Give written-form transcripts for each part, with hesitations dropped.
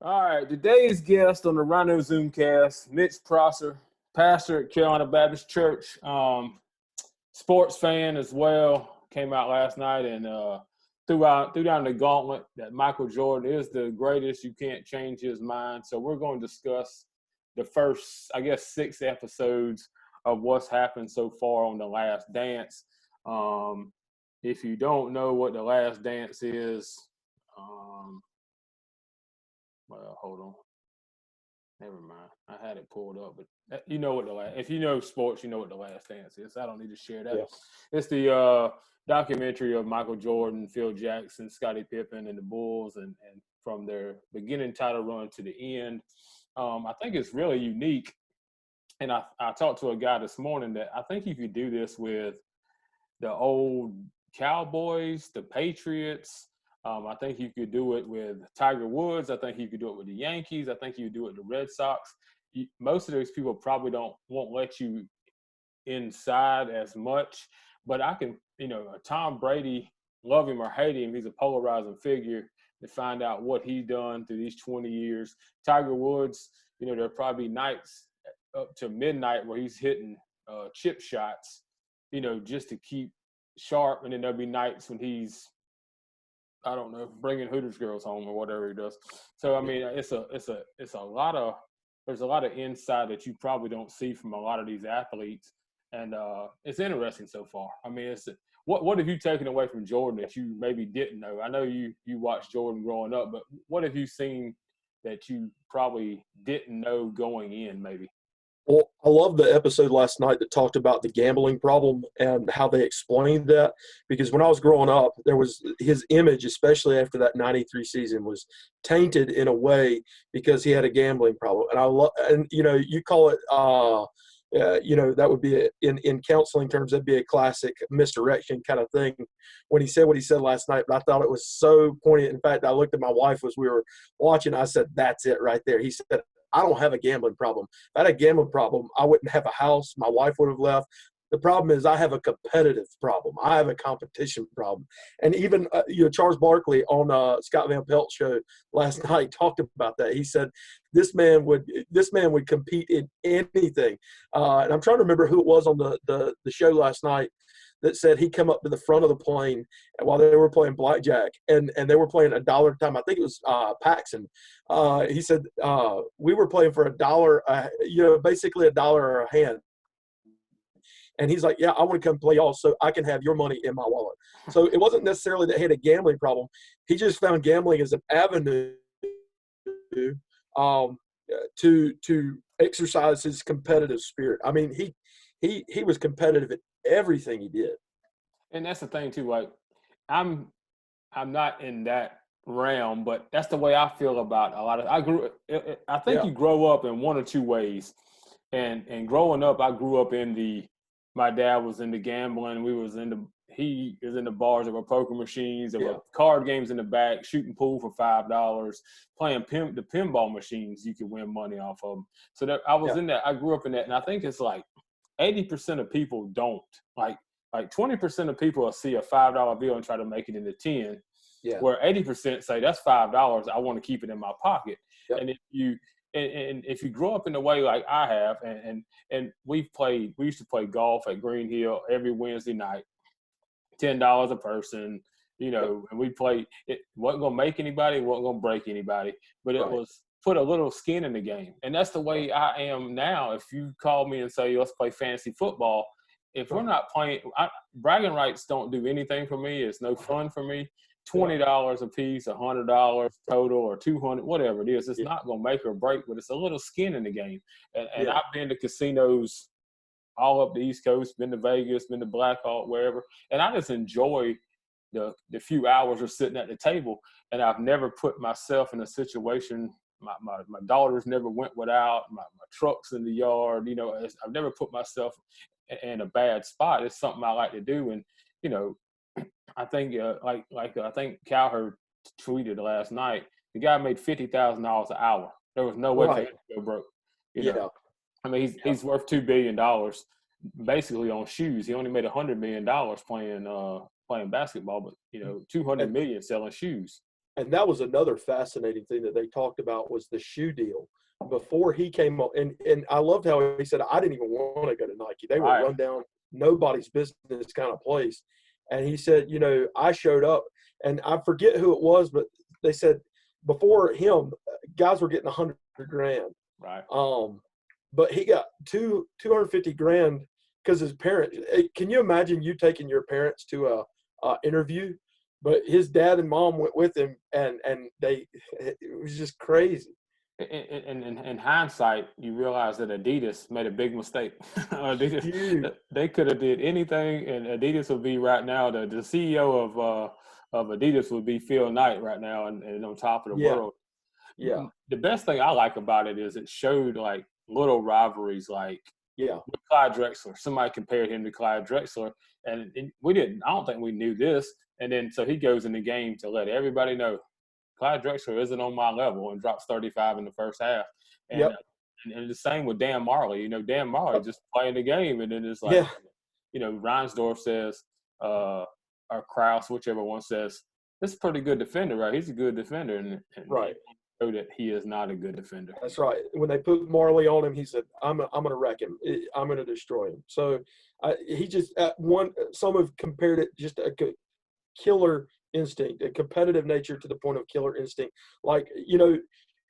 All right, today's guest on the Rhino Zoomcast, Mitch Prosser, pastor at Carolina Baptist Church, sports fan as well. Came out last night and threw down the gauntlet that Michael Jordan is the greatest. You can't change his mind. So we're going to discuss the first, I guess, 6 episodes of what's happened so far on The Last Dance. If you don't know what The Last Dance is, well, hold on. Never mind. I had it pulled up, but you know what if you know sports, you know what The Last Dance is. I don't need to share that. Yeah. It's the documentary of Michael Jordan, Phil Jackson, Scottie Pippen, and the Bulls, and from their beginning title run to the end. I think it's really unique. And I talked to a guy this morning that I think you could do this with the old Cowboys, the Patriots. I think you could do it with Tiger Woods. I think you could do it with the Yankees. I think you could do it with the Red Sox. Most of those people probably won't let you inside as much, but I can, Tom Brady, love him or hate him, he's a polarizing figure to find out what he's done through these 20 years. Tiger Woods, there'll probably be nights up to midnight where he's hitting chip shots, just to keep sharp, and then there'll be nights when he's, I don't know, bringing Hooters girls home or whatever he does. So I mean, it's a lot of, there's a lot of insight that you probably don't see from a lot of these athletes, and it's interesting so far. I mean, what have you taken away from Jordan that you maybe didn't know? I know you watched Jordan growing up, but what have you seen that you probably didn't know going in, maybe? Well, I love the episode last night that talked about the gambling problem and how they explained that. Because when I was growing up, there was his image, especially after that '93 season, was tainted in a way because he had a gambling problem. And you call it, that would be in counseling terms, that'd be a classic misdirection kind of thing. When he said what he said last night, but I thought it was so poignant. In fact, I looked at my wife as we were watching. I said, "That's it right there." He said, I don't have a gambling problem. If I had a gambling problem, I wouldn't have a house. My wife would have left. The problem is I have a competitive problem. I have a competition problem. And even, Charles Barkley on Scott Van Pelt's show last night talked about that. He said this man would compete in anything. And I'm trying to remember who it was on the show last night that said he come up to the front of the plane while they were playing blackjack, and they were playing $1 at a time. I think it was Paxson. He said we were playing for $1, basically $1 a hand. And he's like, yeah, I want to come play y'all so I can have your money in my wallet. So it wasn't necessarily that he had a gambling problem. He just found gambling as an avenue to exercise his competitive spirit. I mean, he was competitive at everything he did. And that's the thing too. Like, I'm not in that realm, but that's the way I feel about a lot of. I think you grow up in one or two ways, and growing up, I grew up in my dad was into gambling. He was in the bars. There were poker machines. There were card games in the back. Shooting pool for $5. Playing the pinball machines. You could win money off of them. So I was in that. I grew up in that, and I think it's like 80% of people don't. Like 20% of people will see a $5 bill and try to make it into 10. Yeah. Where 80% say that's $5. I want to keep it in my pocket. Yep. And if you grow up in the way like I have, and we used to play golf at Green Hill every Wednesday night, $10 a person, and we played. It wasn't gonna make anybody, wasn't gonna break anybody, but it was put a little skin in the game. And that's the way I am now. If you call me and say, let's play fantasy football, if we're not playing, bragging rights don't do anything for me. It's no fun for me. $20 a piece, $100 total, or $200, whatever it is. It's not going to make or break, but it's a little skin in the game. And I've been to casinos all up the East Coast, been to Vegas, been to Blackhawk, wherever. And I just enjoy the few hours of sitting at the table. And I've never put myself in a situation. My daughters never went without. My truck's in the yard. I've never put myself in a bad spot. It's something I like to do. And, I think I think Cowherd tweeted last night, the guy made $50,000 an hour. There was no way for him to go broke. I mean, he's worth $2 billion basically on shoes. He only made $100 million playing basketball, but $200 million selling shoes. And that was another fascinating thing that they talked about was the shoe deal before he came up. And I loved how he said, I didn't even want to go to Nike. They were Right. run down, nobody's business kind of place. And he said, I showed up, and I forget who it was, but they said before him, guys were getting $100,000. Right. But he got 250 grand because his parents. Can you imagine you taking your parents to a interview? But his dad and mom went with him, and it was just crazy. In hindsight, you realize that Adidas made a big mistake. Adidas, Huge. they could have did anything, and Adidas would be right now. The CEO of Adidas would be Phil Knight right now, and on top of the world. Yeah. The best thing I like about it is it showed like little rivalries, like with Clyde Drexler. Somebody compared him to Clyde Drexler, and we didn't. I don't think we knew this. And then so he goes in the game to let everybody know Clyde Drexler isn't on my level, and drops 35 in the first half. And and the same with Dan Marley. Dan Marley just playing the game, and then it's like, Reinsdorf says, or Krause, whichever one says, this is a pretty good defender, right? He's a good defender, and Right. Know that he is not a good defender. That's right. When they put Marley on him, he said, I'm going to wreck him. I'm going to destroy him. So he just some have compared it just a killer instinct, a competitive nature to the point of killer instinct. Like,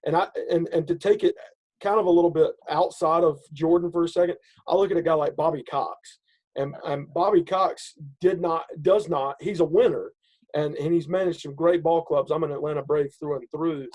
and to take it kind of a little bit outside of Jordan for a second, I look at a guy like Bobby Cox, and Bobby Cox does not, he's a winner, and he's managed some great ball clubs. I'm an Atlanta Brave through and through.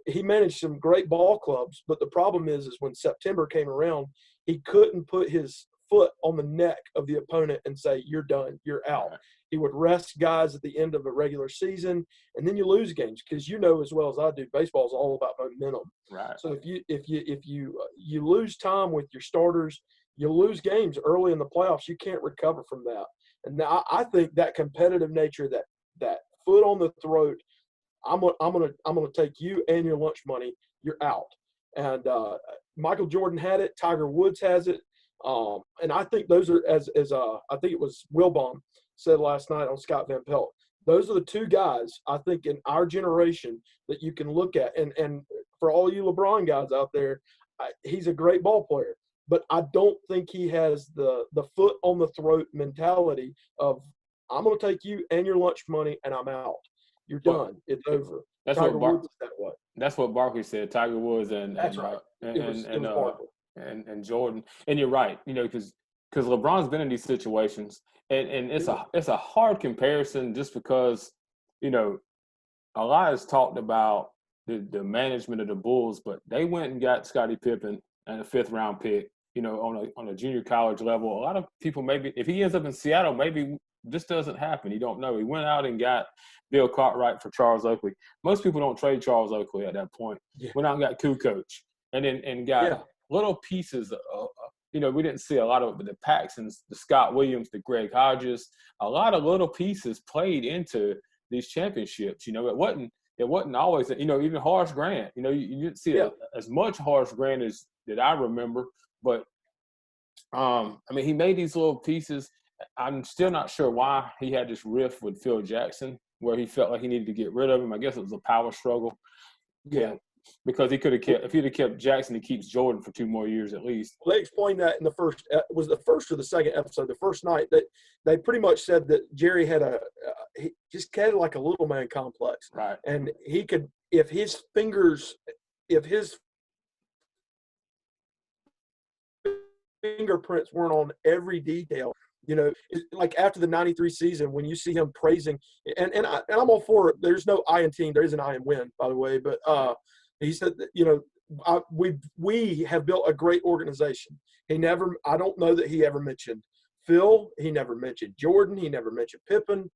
He managed some great ball clubs, but the problem is when September came around, he couldn't put his foot on the neck of the opponent and say, you're done, you're out. Right. He would rest guys at the end of a regular season, and then you lose games because as well as I do, baseball is all about momentum. Right. So if you lose time with your starters, you lose games early in the playoffs. You can't recover from that. And now I think that competitive nature, that foot on the throat, I'm gonna take you and your lunch money. You're out. And Michael Jordan had it. Tiger Woods has it. And I think those are as I think it was Wilbon said last night on Scott Van Pelt. Those are the two guys I think in our generation that you can look at. And for all you LeBron guys out there, he's a great ball player, but I don't think he has the foot on the throat mentality of I'm going to take you and your lunch money and I'm out. You're done. It's over. That's Tiger what Woods is that way. That's what Barkley said. Tiger Woods and Jordan. And you're right. Because LeBron's been in these situations, and it's a hard comparison just because a lot is talked about the management of the Bulls, but they went and got Scottie Pippen and a 5th round pick. On a junior college level, a lot of people maybe if he ends up in Seattle, maybe this doesn't happen. You don't know. He went out and got Bill Cartwright for Charles Oakley. Most people don't trade Charles Oakley at that point. Yeah. Went out and got Kukoc, and got little pieces of, we didn't see a lot of it, but the Paxsons, the Scott Williams, the Greg Hodges, a lot of little pieces played into these championships. It wasn't always, even Horace Grant, you didn't see as much Horace Grant as that I remember, but he made these little pieces. I'm still not sure why he had this riff with Phil Jackson where he felt like he needed to get rid of him. I guess it was a power struggle. Yeah. Because he could have kept – if he'd have kept Jackson, he keeps Jordan for 2 more years at least. Well, they explained that in the first – was the first or the second episode, the first night, that they pretty much said that Jerry had he just had like a little man complex. Right. And he could – if his fingerprints weren't on every detail – like after the 93 season, when you see him praising, and I'm all for it. There's no I in team. There is an I in win, by the way. But he said that, we have built a great organization. I don't know that he ever mentioned Phil. He never mentioned Jordan. He never mentioned Pippen.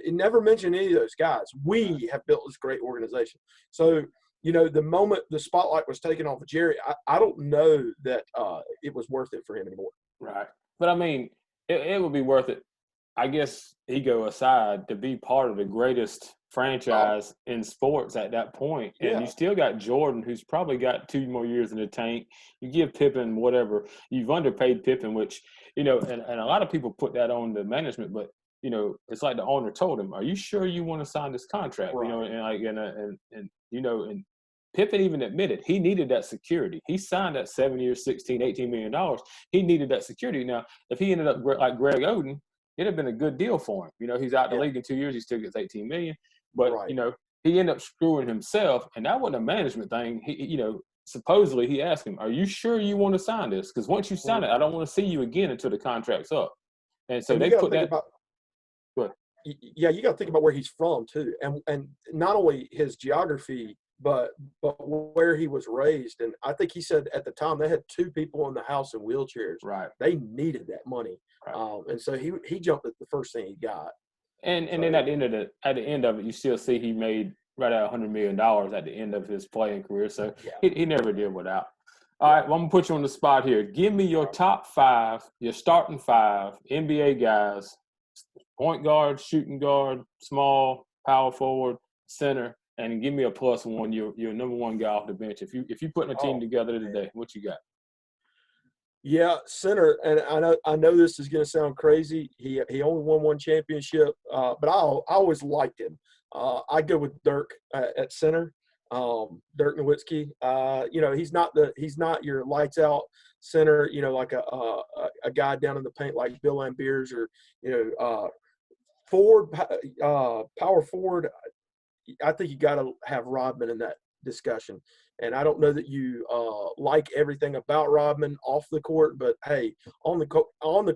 He never mentioned any of those guys. We have built this great organization. So, the moment the spotlight was taken off of Jerry, I don't know that it was worth it for him anymore. Right. But it would be worth it, I guess, ego aside, to be part of the greatest franchise in sports at that point. And you still got Jordan, who's probably got 2 more years in the tank. You give Pippen whatever. You've underpaid Pippen, which, and a lot of people put that on the management. But, it's like the owner told him, "Are you sure you want to sign this contract?" Right. And Pippen even admitted he needed that security. He signed that 7 years, $18 million. He needed that security. Now, if he ended up like Greg Oden, it'd have been a good deal for him. He's out the league in 2 years. He still gets $18 million. But, Right. He ended up screwing himself. And that wasn't a management thing. Supposedly he asked him, "Are you sure you want to sign this? Because once you sign it, I don't want to see you again until the contract's up." And so they put that. Yeah, you got to think about where he's from too, and not only his geography, but where he was raised. And I think he said at the time they had 2 people in the house in wheelchairs. Right. They needed that money, right. And so he jumped at the first thing he got. And then at the end of it, you still see he made right at $100 million at the end of his playing career. So he never did without. All right, well, I'm gonna put you on the spot here. Give me your top 5, your starting 5 NBA guys: point guard, shooting guard, small, power forward, center, and give me a +1. Your number 1 guy off the bench. If you putting a team together today, what you got? Yeah, center, and I know this is going to sound crazy. He only won 1 championship, but I always liked him. I'd go with Dirk at center. Dirk Nowitzki. He's not your lights out center. Like a guy down in the paint like Bill Lambiers or forward, power forward. I think you got to have Rodman in that discussion. And I don't know that you like everything about Rodman off the court, but hey, on the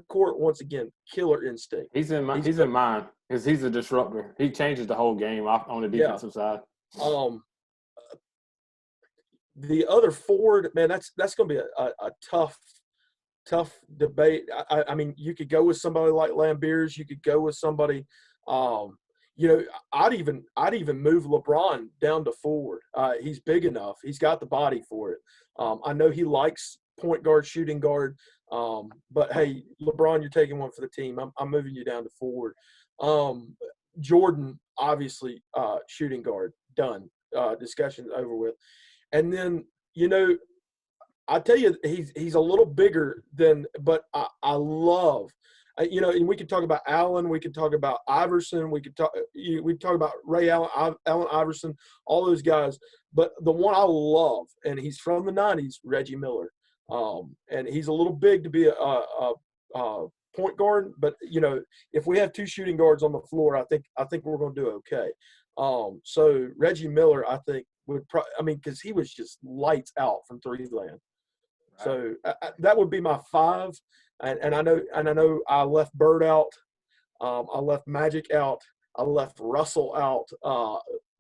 court, once again, killer instinct. He's in mine because he's a disruptor. He changes the whole game on the defensive side. The other forward, man, that's going to be a tough debate. I mean, you could go with somebody like Lambiers. You could go with somebody. I'd even move LeBron down to forward. He's big enough. He's got the body for it. I know he likes point guard, shooting guard. But hey, LeBron, you're taking one for the team. I'm moving you down to forward. Jordan, obviously, shooting guard, done. Discussion over with. And then, I tell you, he's a little bigger but I love. And we could talk about Allen, we could talk about Iverson, we talk about Ray Allen, Allen Iverson, all those guys. But the one I love, and he's from the '90s, Reggie Miller, and he's a little big to be a point guard. But if we have 2 shooting guards on the floor, I think we're going to do okay. So Reggie Miller, I think would because he was just lights out from three land. Right. So that would be my 5. And I know I left Bird out. I left Magic out. I left Russell out.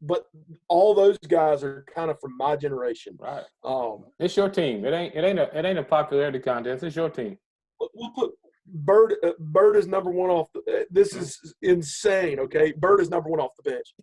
But all those guys are kind of from my generation. Right. It's your team. It ain't a popularity contest. It's your team. We'll put Bird. Bird is number 1 off. This is insane. Okay, Bird is number 1 off the bench.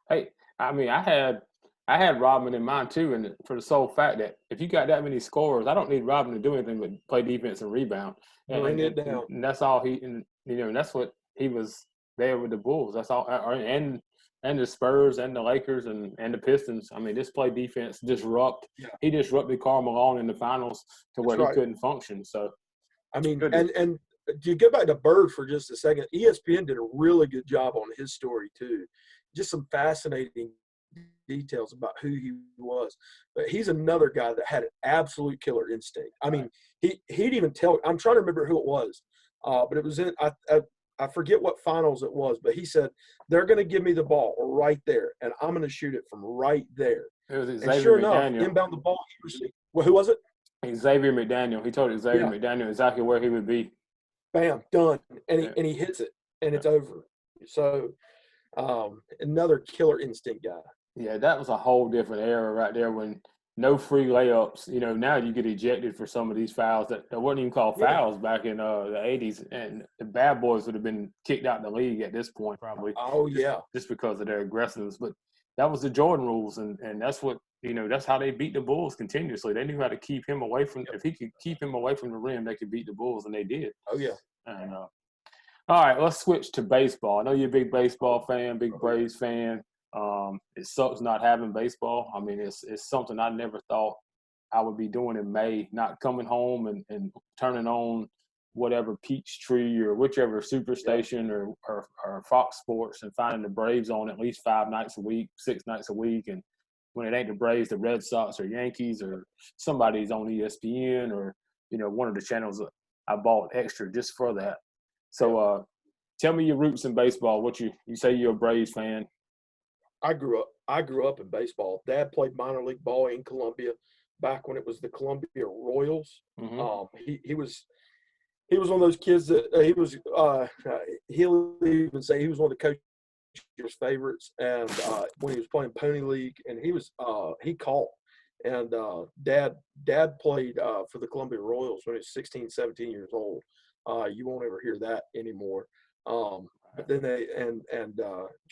Hey, I mean, I had Rodman in mind too, and for the sole fact that if you got that many scorers, I don't need Rodman to do anything but play defense and rebound. Bring it down. And that's all and that's what he was there with the Bulls. That's all, and the Spurs and the Lakers and the Pistons. I mean, just play defense, disrupt. Yeah. He disrupted Karl Malone in the finals to where he couldn't function. So, I mean, and to go back to Bird for just a second, ESPN did a really good job on his story too. Just some fascinating details about who he was. But he's another guy that had an absolute killer instinct. I mean, he'd even tell – I'm trying to remember who it was, but it was in I forget what finals it was, but he said, they're going to give me the ball right there, and I'm going to shoot it from right there. It was Xavier sure enough, inbound the ball, he received. Well, who was it? Xavier McDaniel. He told Xavier McDaniel exactly where he would be. Bam, done. And he hits it, and it's over. So another killer instinct guy. Yeah, that was a whole different era right there when no free layups. Now you get ejected for some of these fouls that weren't even called fouls back in the 80s. And the bad boys would have been kicked out of the league at this point probably. Oh, yeah. Just because of their aggressiveness. But that was the Jordan rules, and that's what that's how they beat the Bulls continuously. They knew how to keep him away from – if he could keep him away from the rim, they could beat the Bulls, and they did. Oh, yeah. And all right, let's switch to baseball. I know you're a big baseball fan, big Braves fan. It sucks not having baseball. I mean, it's something I never thought I would be doing in May, not coming home and turning on, whatever Peachtree or whichever Superstation or Fox Sports and finding the Braves on at least 5 nights a week, 6 nights a week. And when it ain't the Braves, the Red Sox or Yankees or somebody's on ESPN or, one of the channels I bought extra just for that. So tell me your roots in baseball. What you say you're a Braves fan. I grew up in baseball. Dad played minor league ball in Columbia back when it was the Columbia Royals. Mm-hmm. He was one of those kids that he'll even say he was one of the coach's favorites. And when he was playing Pony League, and he caught. And Dad played for the Columbia Royals when he was 16, 17 years old. You won't ever hear that anymore. But then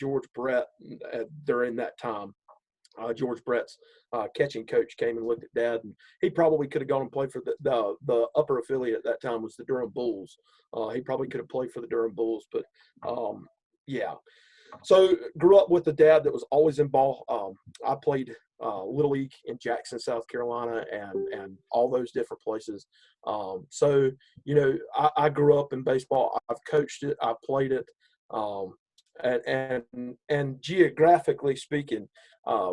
George Brett during that time, George Brett's catching coach came and looked at Dad, and he probably could have gone and played for the upper affiliate at that time was the Durham Bulls. He probably could have played for the Durham Bulls, but yeah. So grew up with a dad that was always in ball. I played Little League in Jackson, South Carolina, and all those different places. So I grew up in baseball. I've coached it. I played it. And geographically speaking,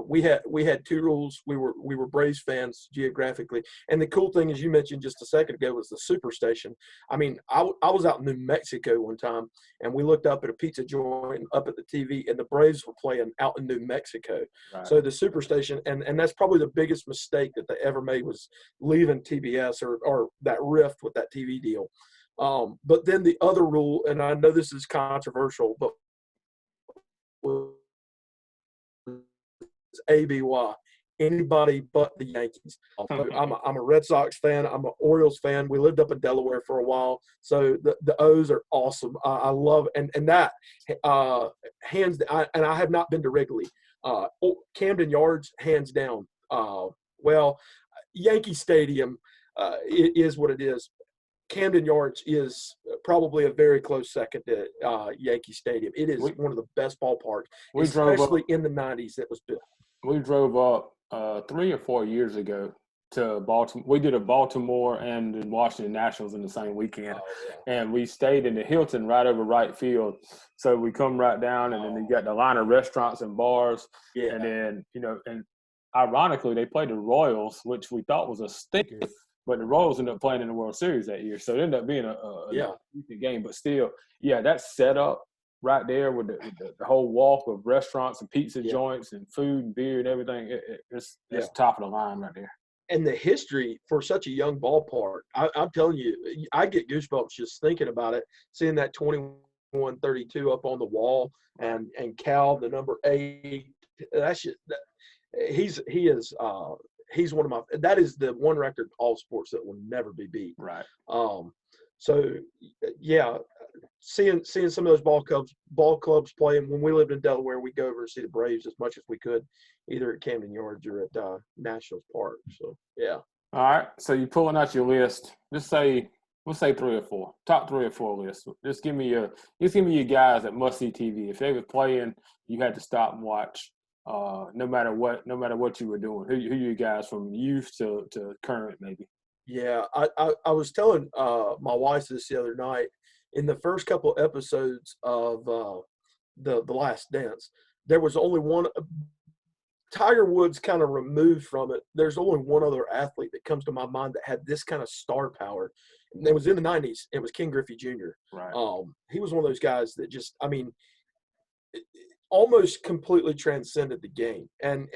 we had 2 rules. We were Braves fans geographically, and the cool thing, as you mentioned just a second ago, was the Superstation. I mean, I was out in New Mexico one time, and we looked up at a pizza joint up at the TV, and the Braves were playing out in New Mexico. Right. So the Superstation, and that's probably the biggest mistake that they ever made, was leaving TBS or that rift with that TV deal. But then the other rule, and I know this is controversial, but ABY, anybody but the Yankees. I'm a Red Sox fan. I'm an Orioles fan. We lived up in Delaware for a while, so the O's are awesome. I love and that hands. And I have not been to Wrigley. Camden Yards, hands down. Yankee Stadium is what it is. Camden Yards is probably a very close second to Yankee Stadium. It is one of the best ballparks, especially in the 90s that was built. We drove up 3 or 4 years ago to Baltimore. We did a Baltimore and the Washington Nationals in the same weekend. And we stayed in the Hilton right over right field. So we come right down, and then you got the line of restaurants and bars. Yeah. And then, and ironically, they played the Royals, which we thought was a stinker. But the Royals ended up playing in the World Series that year. So it ended up being a decent game. But still, that setup right there with the whole walk of restaurants and pizza joints and food and beer and everything, it's top of the line right there. And the history for such a young ballpark, I'm telling you, I get goosebumps just thinking about it, seeing that 2132 up on the wall and Cal, the number 8. He's one of my – that is the one record in all sports that will never be beat. Right. So, seeing some of those ball clubs play, and when we lived in Delaware, we'd go over and see the Braves as much as we could, either at Camden Yards or at Nationals Park. So, yeah. All right. So you're pulling out your list. We'll say 3 or 4. Top 3 or 4 list. Just give me your guys that must see TV. If they were playing, you had to stop and watch. No matter what you were doing. Who you guys from youth to current maybe? Yeah, I was telling my wife this the other night. In the first couple episodes of the Last Dance, there was only one. Tiger Woods kind of removed from it. There's only one other athlete that comes to my mind that had this kind of star power. And it was in the 90s. It was Ken Griffey Jr. Right. He was one of those guys that just, almost completely transcended the game and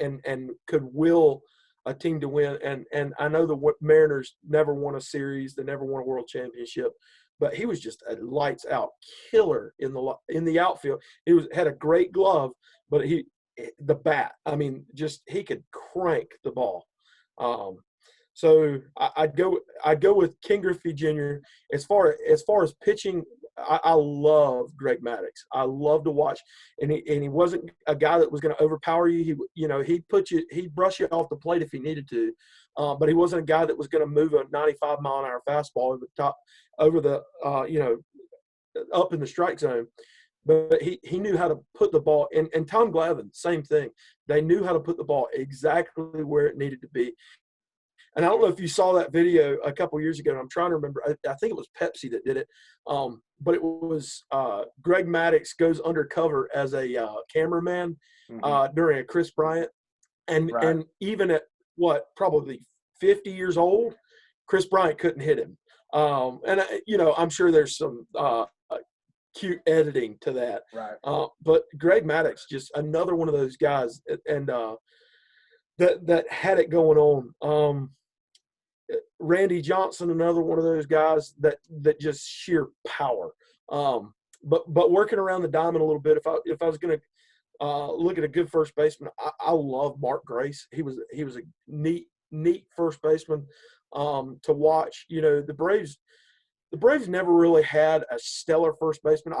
could will a team to win. And I know the Mariners never won a series. They never won a world championship, but he was just a lights out killer in the outfield. He had a great glove, but the bat, he could crank the ball. So I'd go with Ken Griffey Jr. As far as pitching, I love Greg Maddux. I love to watch, and he wasn't a guy that was going to overpower you. He'd brush you off the plate if he needed to, but he wasn't a guy that was going to move a 95-mile-an-hour fastball over the top, up in the strike zone. But he knew how to put the ball in. And Tom Glavine, same thing. They knew how to put the ball exactly where it needed to be. And I don't know if you saw that video a couple years ago, and I'm trying to remember. I think it was Pepsi that did it. But it was Greg Maddux goes undercover as a cameraman during a Chris Bryant. And even at probably 50 years old, Chris Bryant couldn't hit him. I'm sure there's some cute editing to that. Right. But Greg Maddux, just another one of those guys, and that had it going on. Randy Johnson, another one of those guys that just sheer power. But working around the diamond a little bit, if I was going to look at a good first baseman, I love Mark Grace. He was a neat first baseman to watch. The Braves never really had a stellar first baseman.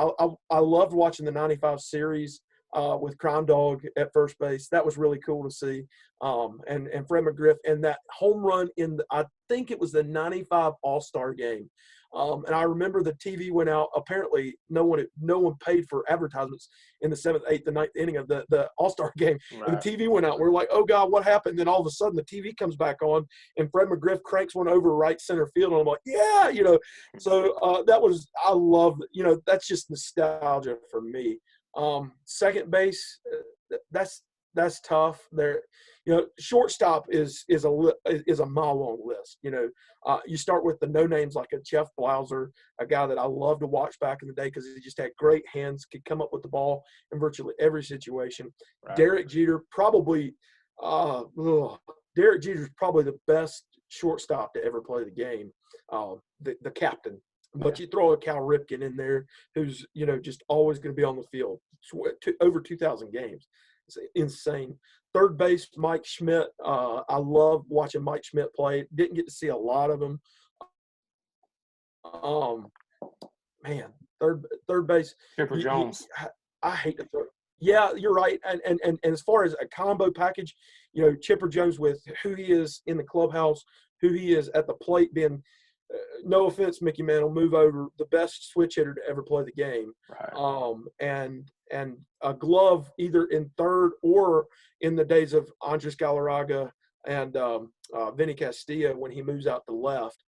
I loved watching the '95 series with Crime Dog at first base. That was really cool to see. And Fred McGriff, and that home run I think it was the '95 All-Star game. And I remember the TV went out. Apparently, no one paid for advertisements in the 7th, 8th, and 9th inning of the All-Star game. Right. And the TV went out. We're like, oh, God, what happened? And then all of a sudden, the TV comes back on, and Fred McGriff cranks one over right center field. And I'm like, yeah, So that was – I love – that's just nostalgia for me. Second base, that's tough. There, shortstop is a mile long list. You start with the no names like a Jeff Blauser, a guy that I loved to watch back in the day because he just had great hands, could come up with the ball in virtually every situation. Right. Derek Jeter's probably the best shortstop to ever play the game, the captain. But you throw a Cal Ripken in there, who's just always going to be on the field, over 2,000 games. It's insane. Third base, Mike Schmidt. I love watching Mike Schmidt play. Didn't get to see a lot of him. Third base. Chipper Jones. I hate to throw. Yeah, you're right. And as far as a combo package, Chipper Jones with who he is in the clubhouse, who he is at the plate, being no offense, Mickey Mantle, move over, the best switch hitter to ever play the game. Right. And a glove either in third or in the days of Andres Galarraga and Vinny Castilla when he moves out to left.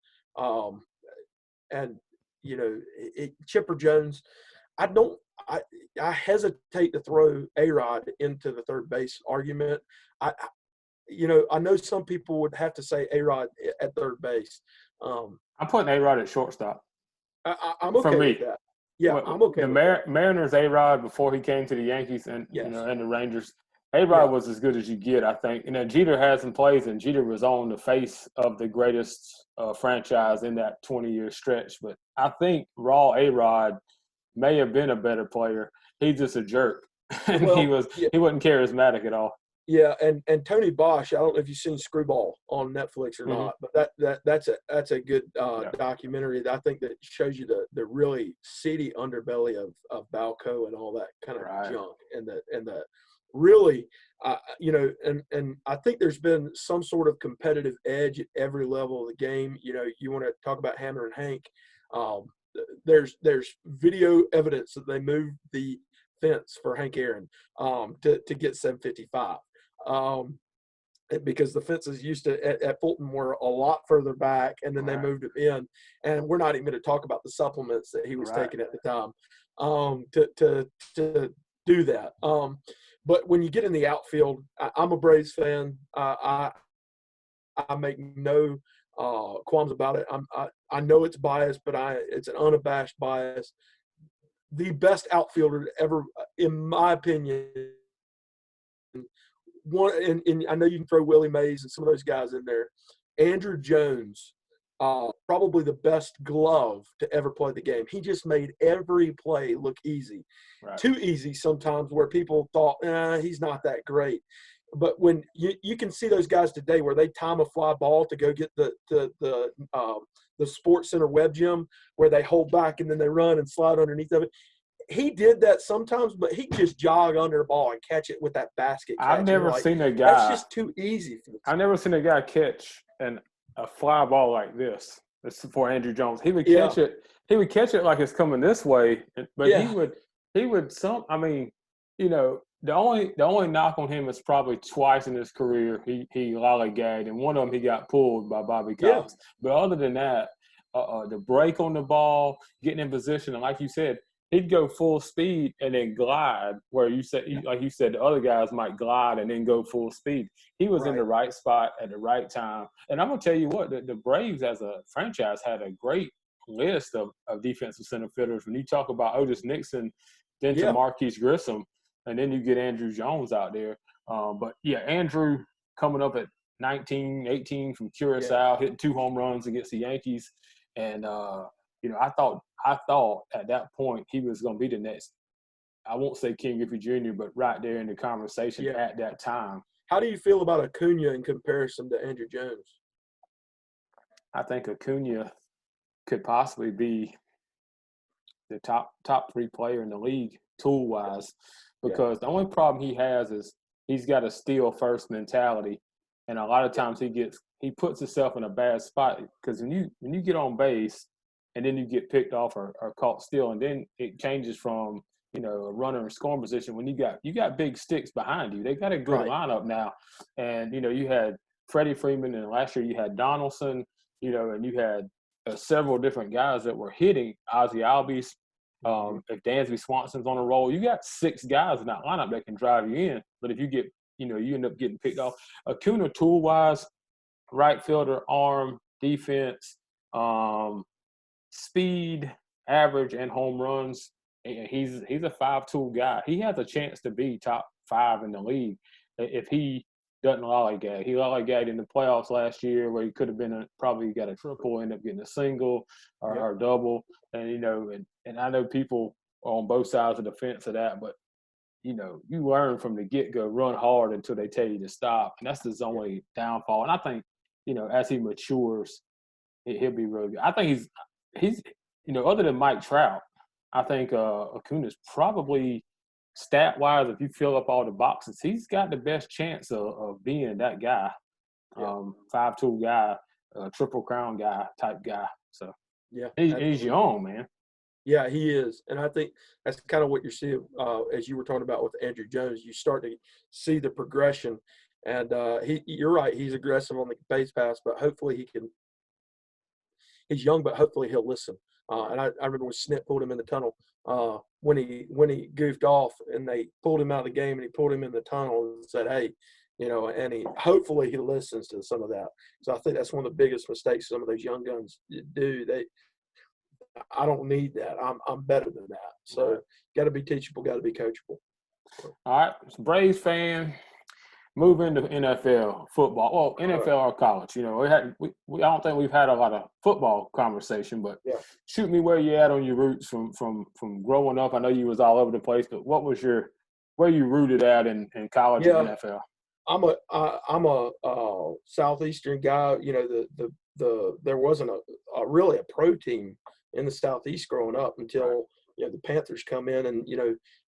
Chipper Jones, I hesitate to throw A-Rod into the third base argument. I know some people would have to say A-Rod at third base. I'm putting A-Rod at shortstop. I'm okay with that. Yeah, I'm okay. The Mariners A-Rod before he came to the Yankees and and the Rangers, A-Rod was as good as you get, I think. Jeter had some plays, and Jeter was on the face of the greatest franchise in that 20-year stretch. But I think raw A-Rod may have been a better player. He's just a jerk, and he wasn't charismatic at all. Yeah, and Tony Bosch, I don't know if you've seen Screwball on Netflix or not, but that's a good documentary that I think that shows you the really seedy underbelly of Balco and all that kind of junk, and the really and I think there's been some sort of competitive edge at every level of the game. You want to talk about Hammer and Hank. There's video evidence that they moved the fence for Hank Aaron to get 755. Because the fences used to at Fulton were a lot further back, and then they moved it in. And we're not even going to talk about the supplements that he was taking at the time to do that. But when you get in the outfield, I'm a Braves fan. I make no qualms about it. I know it's biased, but it's an unabashed bias. The best outfielder ever, in my opinion. And I know you can throw Willie Mays and some of those guys in there. Andrew Jones, probably the best glove to ever play the game. He just made every play look easy. Right. Too easy sometimes, where people thought, he's not that great. But when you can see those guys today where they time a fly ball to go get the Sports Center web gym, where they hold back and then they run and slide underneath of it. He did that sometimes, but he just jog under the ball and catch it with that basket. I've never seen a guy. That's just too easy for I've never seen a guy catch a fly ball like this. This is for Andrew Jones. He would catch it. He would catch it like it's coming this way, but he would. I mean, The only knock on him is probably twice in his career he lollygagged, and one of them he got pulled by Bobby Yeah, Cox. But other than that, the break on the ball, getting in position, and like you said, he'd go full speed and then glide. Where you said, like you said, the other guys might glide and then go full speed. He was in right. the right spot at the right time. And I'm gonna tell you what, the Braves as a franchise had a great list of defensive center fielders. When you talk about Otis Nixon, then to Yeah, Marquise Grissom, and then you get Andrew Jones out there. But yeah, Andrew coming up at 19, 18 from yeah, Curacao, hitting 2 home runs against the Yankees, and I thought at that point he was going to be the next. I won't say King Griffey Jr., but right there in the conversation yeah. at that time. How do you feel about Acuna in comparison to Andrew Jones? I think Acuna could possibly be the top 3 player in the league tool wise, Yeah, because the only problem he has is he's got a steal first mentality, and a lot of yeah, times he puts himself in a bad spot, because when you get on base and then you get picked off or caught stealing, then it changes from a runner in scoring position. When you got big sticks behind you, they got a good right. lineup now, and you had Freddie Freeman, and last year you had Donaldson, and you had several different guys that were hitting. Ozzie Albies, Mhm. if Dansby Swanson's on a roll, you got 6 guys in that lineup that can drive you in. But if you get, you end up getting picked off. Acuna tool wise, right fielder, arm, defense, um, speed, average, and home runs. He's a 5-tool guy. He has a chance to be top 5 in the league if he doesn't lollygag. He lollygagged in the playoffs last year, where he could have been probably got a triple, end up getting a single Yep. or double. And and I know people are on both sides of the fence of that, but you learn from the get-go, run hard until they tell you to stop, and that's his Yeah. only downfall. And I think as he matures, he'll be really good. I think he's other than Mike Trout, I think Acuna's probably stat wise, if you fill up all the boxes, he's got the best chance of being that guy, Yeah. 5-tool guy, triple crown guy type guy. So Yeah. he's Absolutely. young, man. Yeah, he is, and I think that's kind of what you're seeing as you were talking about with Andrew Jones. You start to see the progression, and you're right. He's aggressive on the base pass, but hopefully he can. He's young, but hopefully he'll listen. And I remember when Snit pulled him in the tunnel when he goofed off, and they pulled him out of the game, and he pulled him in the tunnel and said, "Hey." And he hopefully he listens to some of that. So I think that's one of the biggest mistakes some of those young guns do. I don't need that. I'm better than that. So Right. got to be teachable, got to be coachable. So, All right, Braves fan. Move into NFL football. Well, all right. NFL or college. I don't think we've had a lot of football conversation, but Yeah. shoot me where you at on your roots from growing up. I know you was all over the place, but where you rooted at in college and Yeah. NFL? I'm a southeastern guy. There wasn't a really a pro team in the southeast growing up Right. until the Panthers come in, and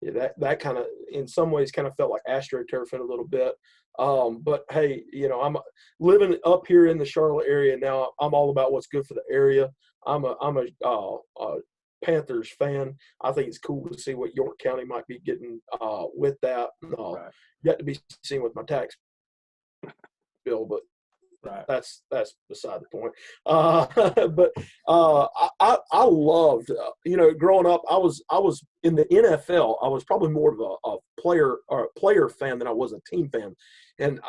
that kind of in some ways kind of felt like AstroTurf in a little bit. But hey, I'm living up here in the Charlotte area now. I'm all about what's good for the area. I'm a Panthers fan. I think it's cool to see what York County might be getting with that. Right. Yet to be seen with my tax bill, but Right. that's beside the point. But I loved growing up. I was in the NFL. I was probably more of a player fan than I was a team fan. And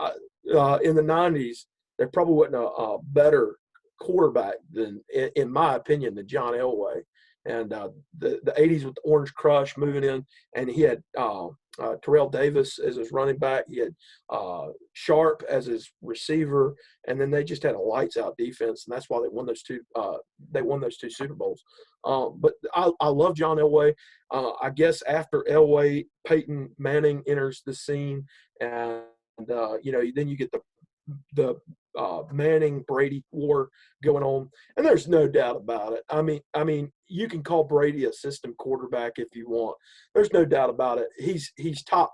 in the '90s, there probably wasn't a better quarterback than, in my opinion, than John Elway. And the '80s with the Orange Crush moving in, and he had Terrell Davis as his running back. He had Sharp as his receiver, and then they just had a lights out defense, and that's why they won those two. They won those 2 Super Bowls. But I love John Elway. I guess after Elway, Peyton Manning enters the scene, and then you get the Manning Brady war going on, and there's no doubt about it. I mean, you can call Brady a system quarterback if you want. There's no doubt about it. He's top.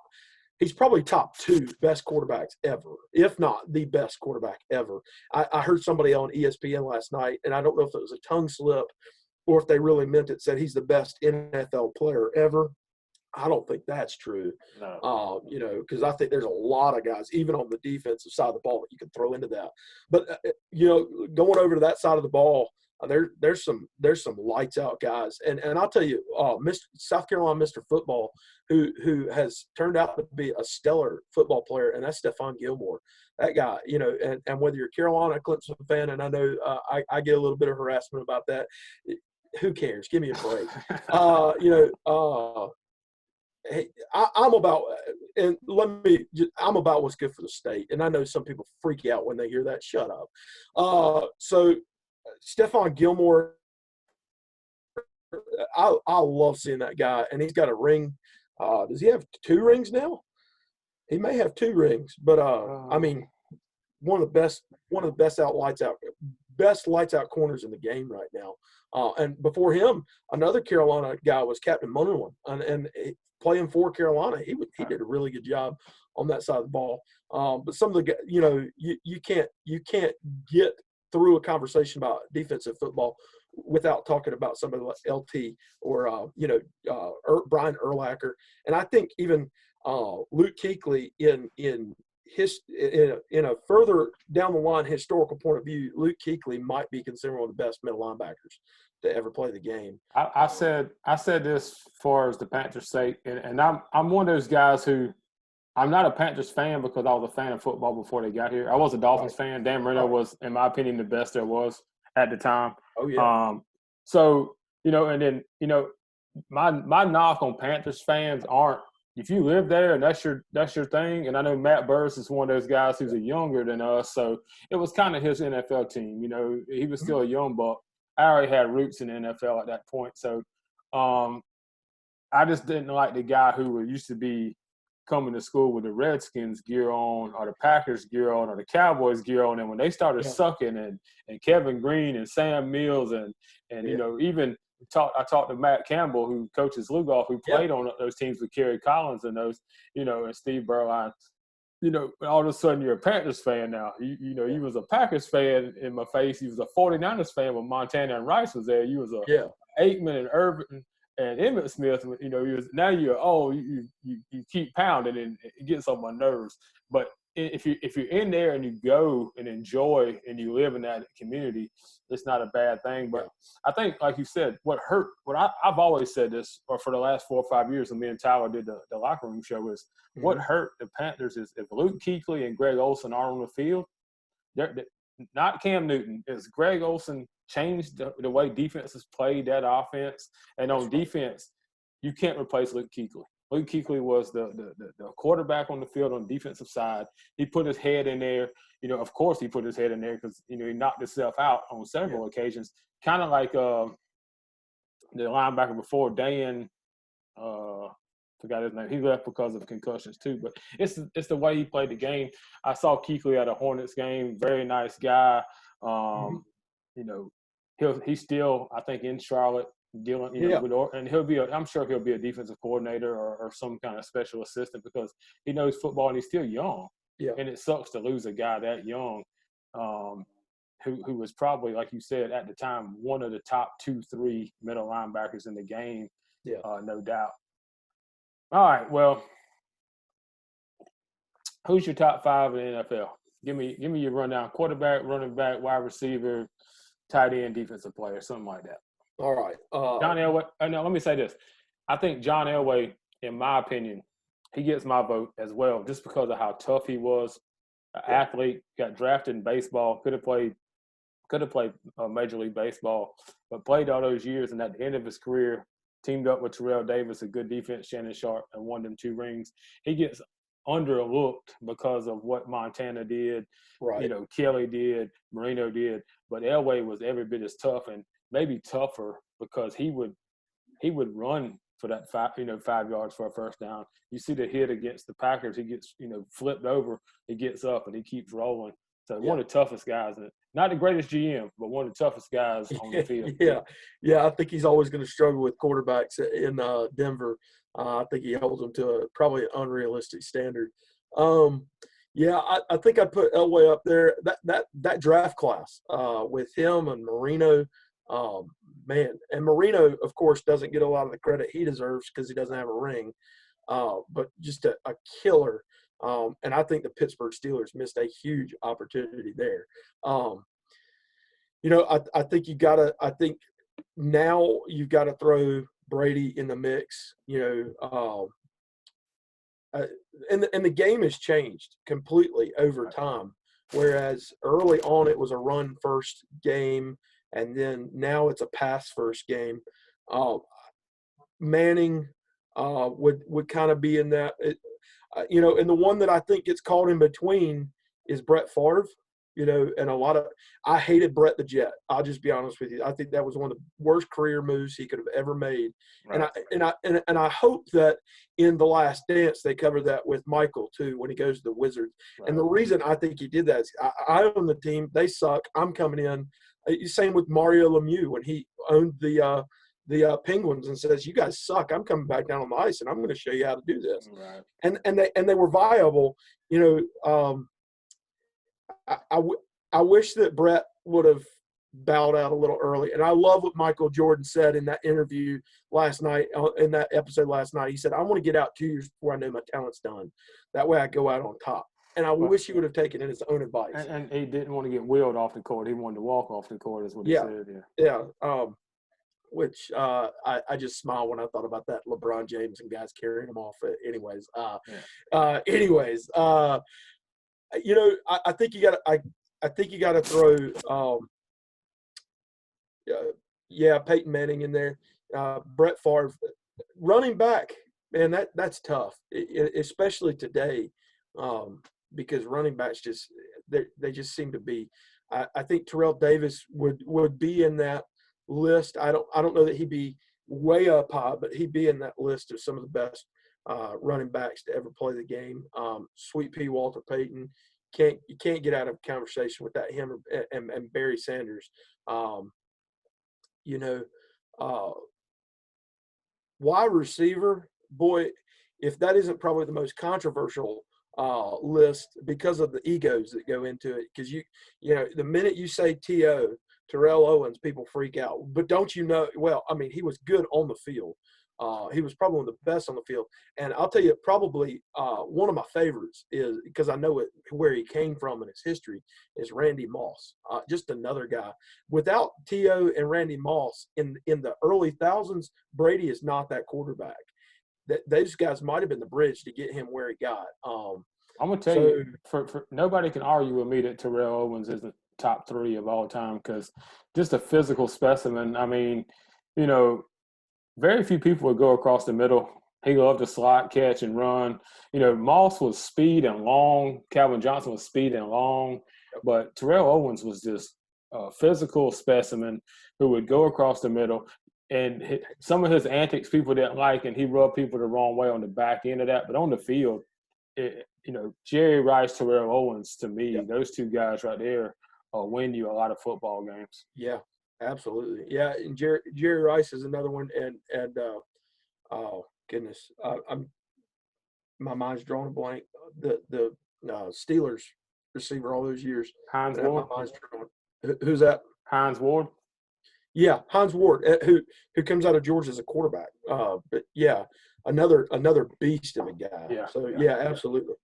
He's probably top 2 best quarterbacks ever, if not the best quarterback ever. I heard somebody on ESPN last night, and I don't know if it was a tongue slip or if they really meant it, said he's the best NFL player ever. I don't think that's true. No. Because I think there's a lot of guys, even on the defensive side of the ball, that you can throw into that. But going over to that side of the ball, there's some lights out guys, and I'll tell you, Mr. South Carolina, Mr. Football, who has turned out to be a stellar football player, and that's Stephon Gilmore. That guy, and whether you're a Carolina Clemson fan, and I know I get a little bit of harassment about that. Who cares? Give me a break. Hey, I'm about, and I'm about what's good for the state. And I know some people freak out when they hear that. Shut up. So Stephon Gilmore, I love seeing that guy, and he's got a ring. Does he have 2 rings now? He may have 2 rings, but I mean, one of the best lights out corners in the game right now. And before him, another Carolina guy was Captain Munnerlyn, and playing for Carolina, he did a really good job on that side of the ball. But some of the, you can't get through a conversation about defensive football without talking about somebody like LT or Brian Urlacher, and I think even Luke Kuechly in a further down the line historical point of view, Luke Kuechly might be considered one of the best middle linebackers to ever play the game. I said this for as the Panthers' sake, and I'm one of those guys who I'm not a Panthers fan because I was a fan of football before they got here. I was a Dolphins fan. Dan Marino was, in my opinion, the best there was at the time. Oh yeah. So and then my knock on Panthers fans aren't, if you live there and that's your thing. And I know Matt Burris is one of those guys who's younger than us, so it was kind of his NFL team. He was still a young buck. I already had roots in the NFL at that point, so I just didn't like the guy who used to be coming to school with the Redskins gear on or the Packers gear on or the Cowboys gear on, and when they started sucking and Kevin Green and Sam Mills and even I talked to Matt Campbell, who coaches Lugoff, who played on those teams with Kerry Collins and those, and Steve Berline. All of a sudden you're a Panthers fan now. You was a Packers fan in my face. You was a 49ers fan when Montana and Rice was there. You was a Aikman and Irvin and Emmitt Smith. You keep pounding and it gets on my nerves. But if you're in there and you go and enjoy and you live in that community, it's not a bad thing. But I think, like you said, I've always said this, or for the last 4 or 5 years when me and Tyler did the locker room show, is what hurt the Panthers is if Luke Kuechly and Greg Olsen are on the field, they're not Cam Newton. Is Greg Olsen changed the way defenses played that offense, and on defense, you can't replace Luke Kuechly. Luke Kuechly was the quarterback on the field on the defensive side. He put his head in there. Of course he put his head in there because, he knocked himself out on several occasions. Kind of like the linebacker before, Dan, forgot his name. He left because of concussions too. But it's the way he played the game. I saw Kuechly at a Hornets game. Very nice guy. He's still, I think, in Charlotte dealing, and I'm sure he'll be a defensive coordinator or some kind of special assistant because he knows football and he's still young. Yeah. And it sucks to lose a guy that young, who was probably, like you said, at the time, one of the top 2-3 middle linebackers in the game. Yeah. No doubt. All right. Well, who's your top 5 in the NFL? Give me your rundown: quarterback, running back, wide receiver, tight end, defensive player, something like that. All right. John Elway. Now, let me say this. I think John Elway, in my opinion, he gets my vote as well, just because of how tough he was. An athlete, got drafted in baseball, could have played Major League Baseball, but played all those years, and at the end of his career, teamed up with Terrell Davis, a good defense, Shannon Sharp, and won them 2 rings. He gets underlooked because of what Montana did, Kelly did, Marino did, but Elway was every bit as tough and maybe tougher because he would run for that 5 yards for a first down. You see the hit against the Packers, he gets flipped over, he gets up and he keeps rolling. So one of the toughest guys, not the greatest GM, but one of the toughest guys on the field. Yeah. I think he's always going to struggle with quarterbacks in Denver. I think he holds them to probably an unrealistic standard. I think I'd put Elway up there. That draft class with him and Marino, man. And Marino, of course, doesn't get a lot of the credit he deserves because he doesn't have a ring. But just a killer. And I think the Pittsburgh Steelers missed a huge opportunity there. I think I think now you've got to throw Brady in the mix, and the game has changed completely over time. Whereas early on it was a run first game, and then now it's a pass first game. Manning would kind of be in that, and the one that I think gets caught in between is Brett Favre. And I hated Brett the Jet. I'll just be honest with you. I think that was one of the worst career moves he could have ever made. Right. And I hope that in The Last Dance they cover that with Michael too when he goes to the Wizards. Right. And the reason I think he did that is I own the team. They suck. I'm coming in. Same with Mario Lemieux when he owned the Penguins and says, "You guys suck. I'm coming back down on the ice and I'm going to show you how to do this." Right. And they were viable. I wish that Brett would have bowed out a little early. And I love what Michael Jordan said in that interview last night, in that episode last night. He said, "I want to get out 2 years before I know my talent's done. That way I go out on top." And I wish he would have taken his own advice. And he didn't want to get wheeled off the court. He wanted to walk off the court is what he said. Yeah. Which I just smile when I thought about that. LeBron James and guys carrying him off. Anyways, I think you got to. I think you got to throw, Peyton Manning in there. Brett Favre, running back, man, that's tough, especially today, because running backs they just seem to be. I think Terrell Davis would be in that list. I don't know that he'd be way up high, but he'd be in that list of some of the best running backs to ever play the game. Sweet Pea Walter Payton. You can't get out of a conversation without him and Barry Sanders. Wide receiver, boy, if that isn't probably the most controversial list because of the egos that go into it. Because the minute you say T.O., Terrell Owens, people freak out. But don't you know? Well, I mean, he was good on the field. He was probably one of the best on the field. And I'll tell you, probably one of my favorites is, because I know where he came from in his history, is Randy Moss. Just another guy. Without T.O. and Randy Moss in the early thousands, Brady is not that quarterback. Those guys might have been the bridge to get him where he got. I'm going to tell you, for nobody can argue with me that Terrell Owens is the top 3 of all time, because just a physical specimen. I mean, very few people would go across the middle. He loved to slot, catch, and run. Moss was speed and long. Calvin Johnson was speed and long. But Terrell Owens was just a physical specimen who would go across the middle. And some of his antics people didn't like, and he rubbed people the wrong way on the back end of that. But on the field, Jerry Rice, Terrell Owens, to me, those two guys right there win you a lot of football games. Yeah. Absolutely, yeah. And Jerry Rice is another one, and oh goodness, my mind's drawing a blank. The Steelers receiver all those years. Hines Ward. Who's that? Hines Ward. Yeah, Hines Ward, who comes out of Georgia as a quarterback. But yeah, another beast of a guy. Yeah. So yeah, absolutely.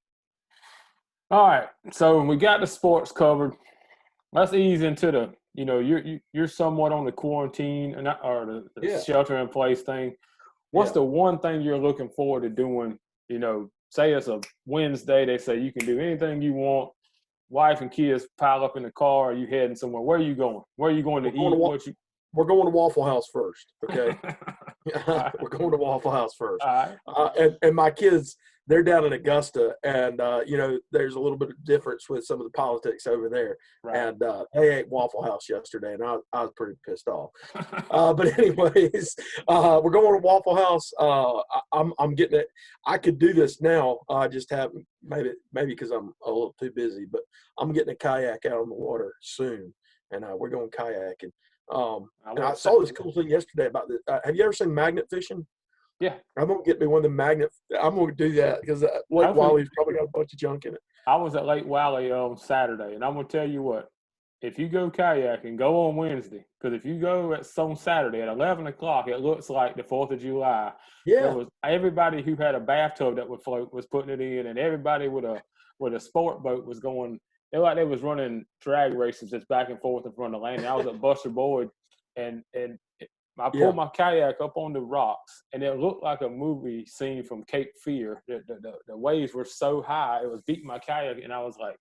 All right, so we got the sports covered. Let's ease into the. You're somewhat on the quarantine or the shelter in place thing. What's the one thing you're looking forward to doing? Say it's a Wednesday, they say you can do anything you want. Wife and kids pile up in the car. Are you heading somewhere? Where are you going? Where are you going to eat? We're going to Waffle House first, okay? We're going to Waffle House first. All right. And my kids, they're down in Augusta, and, there's a little bit of difference with some of the politics over there. Right. And they ate Waffle House yesterday, and I was pretty pissed off. But anyways, we're going to Waffle House. I'm getting it. I could do this now. I just haven't, maybe because I'm a little too busy, but I'm getting a kayak out on the water soon, and we're going kayaking. And I saw this cool thing yesterday about this. Have you ever seen magnet fishing? Yeah. I'm going to get me one of the magnet. I'm going to do that because Lake Wiley's probably got a bunch of junk in it. I was at Lake Wiley on Saturday, and I'm going to tell you what, if you go kayaking, go on Wednesday. Because if you go on Saturday at 11 o'clock, it looks like the 4th of July. There Yeah. was everybody who had a bathtub that would float was putting it in, and everybody with a sport boat was going. It like they was running drag races just back and forth in front of the landing. I was at Buster Boyd, and I pulled my kayak up on the rocks, and it looked like a movie scene from Cape Fear. The waves were so high, it was beating my kayak, and I was like,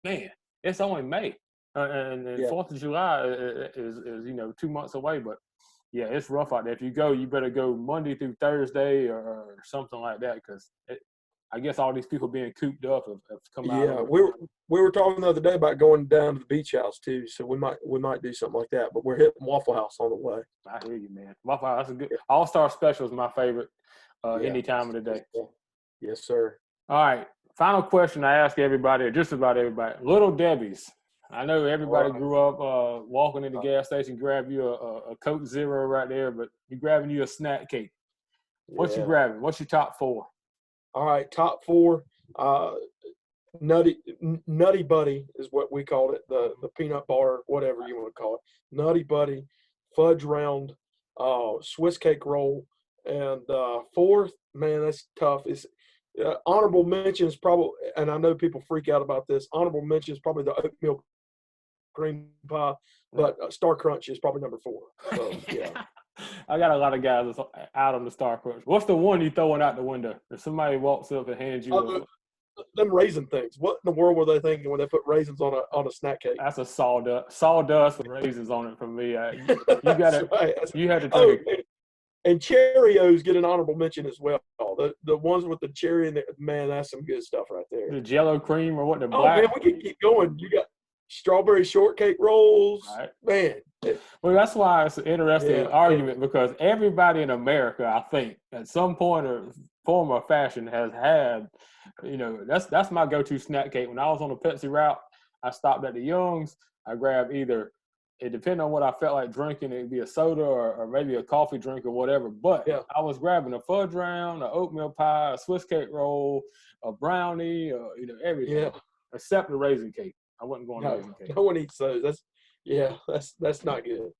man, it's only May. And 4th of July is 2 months away, but yeah, it's rough out there. If you go, you better go Monday through Thursday or something like that, because I guess all these people being cooped up have come out. Yeah, we were talking the other day about going down to the beach house too, so we might do something like that. But we're hitting Waffle House on the way. I hear you, man. Waffle House, that's a good All-Star Special is my favorite any time of the day. Yes, sir. All right, final question I ask everybody, or just about everybody. Little Debbie's. I know everybody grew up walking in the gas station, grab you a Coke Zero right there, but you're grabbing you a snack cake. What you grabbing? What's your top 4? All right, top 4. Nutty Buddy is what we called it, the peanut bar, whatever you want to call it. Nutty Buddy, fudge round, Swiss cake roll, and 4th, man, that's tough. Is honorable mentions probably, and I know people freak out about this. Honorable mentions probably the oatmeal cream pie, but Star Crunch is probably number 4. So yeah. I got a lot of guys that's out on the Star Crunch. What's the one you throwing out the window? If somebody walks up and hands you them raisin things. What in the world were they thinking when they put raisins on a snack cake? That's a sawdust with raisins on it for me. You had to take it. And Cheerios get an honorable mention as well. The ones with the cherry in there, man, that's some good stuff right there. The Jello cream or what? The black. Oh man, we can keep going. You got strawberry shortcake rolls, man. Well, that's why it's an interesting argument, because everybody in America, I think, at some point or form or fashion has had, that's my go-to snack cake. When I was on the Pepsi route, I stopped at the Young's. I grabbed either, it depended on what I felt like drinking, it'd be a soda or maybe a coffee drink or whatever. But I was grabbing a fudge round, an oatmeal pie, a Swiss cake roll, a brownie, everything, except the raisin cake. I wasn't going to raisin cake. No one eats those. That's not good.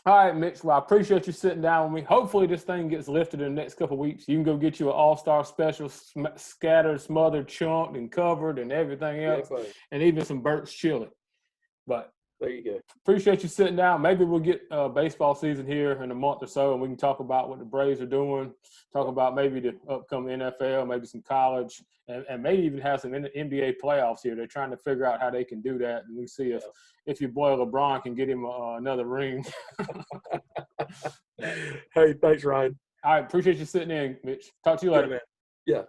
All right, Mitch. Well, I appreciate you sitting down with me. Hopefully this thing gets lifted in the next couple of weeks. You can go get you an All-Star Special, scattered, smothered, chunked, and covered, and everything else, and even some Burt's chili. But there you go. Appreciate you sitting down. Maybe we'll get baseball season here in a month or so, and we can talk about what the Braves are doing, talk about maybe the upcoming NFL, maybe some college, and maybe even have some NBA playoffs here. They're trying to figure out how they can do that, and we'll see if your boy LeBron can get him another ring. Hey, thanks, Ryan. All right, appreciate you sitting in, Mitch. Talk to you later. Man. Yeah.